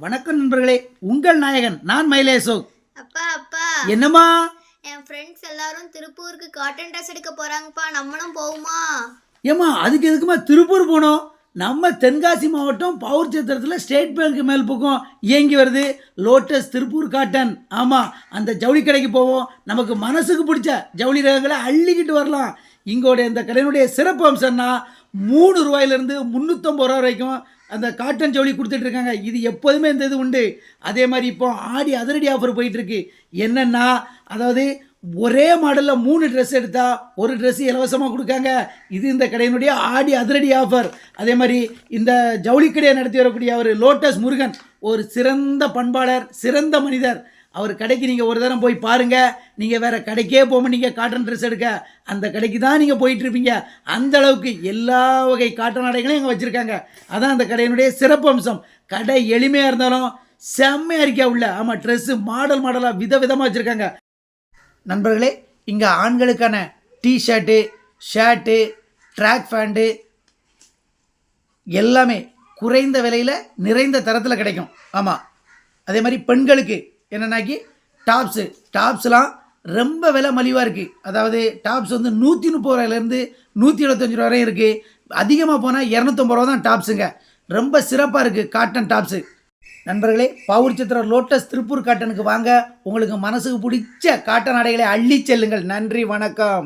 வணக்கம் நண்பர்களே, உங்கள் நாயகன் நான் மயிலேசோ. அப்பா அப்பா என்னம்மா? என் ஃப்ரெண்ட்ஸ் எல்லாரும் திருப்பூருக்கு காட்டன் ட்ரெஸ் எடுக்க போறாங்கப்பா, நம்மளும் போவோமா? ஏம்மா அதுக்கு எதுக்குமா திருப்பூர் போனோம்? நம்ம தென்காசி மாவட்டம் பவுர் சத்திரத்தில் ஸ்டேட் பேங்க் மேல் பக்கம் இயங்கி வருது லோட்டஸ் திருப்பூர் காட்டன். ஆமாம், அந்த ஜவுளி கடைக்கு போவோம். நமக்கு மனசுக்கு பிடிச்ச ஜவுளி ரகங்களை அள்ளிக்கிட்டு வரலாம். இங்கோடைய இந்த கடையினுடைய சிறப்பு அம்சம்னா 3 ரூபாயிலிருந்து 350 ரூபா வரைக்கும் அந்த காட்டன் ஜவுளி கொடுத்துட்டு இருக்காங்க. இது எப்போதுமே இந்த இது உண்டு. அதே மாதிரி இப்போ ஆடி அதிரடி ஆஃபர் போயிட்டுருக்கு. என்னென்னா, அதாவது ஒரே மாடலில் 3 ட்ரெஸ் எடுத்தால் ஒரு ட்ரெஸ் இலவசமாக கொடுக்காங்க. இது இந்த கடையினுடைய ஆடி அதிரடி ஆஃபர். அதே மாதிரி இந்த ஜவுளி கடையை நடத்தி வரக்கூடிய அவர் லோட்டஸ் முருகன் ஒரு சிறந்த பண்பாளர், சிறந்த மனிதர். அவர் கடைக்கு நீங்கள் ஒரு தரம் போய் பாருங்கள். நீங்கள் வேறு கடைக்கே போக நீங்கள் காட்டன் ட்ரெஸ் எடுக்க அந்த கடைக்கு தான் நீங்கள் போயிட்டுருப்பீங்க. அந்த அளவுக்கு எல்லா வகை காட்டன் ஆடைகளையும் இங்கே வச்சுருக்காங்க. அதான் அந்த கடையினுடைய சிறப்பு அம்சம். கடை எளிமையாக இருந்தாலும் செம்மையாக இருக்கா உள்ள. ஆமாம், ட்ரெஸ்ஸு மாடலாக விதவிதமாக வச்சுருக்காங்க. நண்பர்களே, இங்கே ஆண்களுக்கான டிஷர்ட்டு, ஷர்ட்டு, ட்ராக் பேண்ட்டு எல்லாமே குறைந்த விலையில் நிறைந்த தரத்தில் கிடைக்கும். ஆமாம், அதே மாதிரி பெண்களுக்கு என்னன்னாக்கி டாப்ஸ்லாம் ரொம்ப விலை மலிவாக இருக்குது. அதாவது டாப்ஸ் வந்து 130 ரூபாயிலேருந்து 175 ரூபா வரையும் இருக்குது. அதிகமாக போனால் 250 ரூபா தான் டாப்ஸுங்க. ரொம்ப சிறப்பாக இருக்குது காட்டன் டாப்ஸு. நண்பர்களே, பவுர் சித்திரம் லோட்டஸ் திருப்பூர் காட்டனுக்கு வாங்க. உங்களுக்கு மனசுக்கு பிடிச்ச காட்டன் ஆடைகளை அள்ளி செல்லுங்கள். நன்றி, வணக்கம்.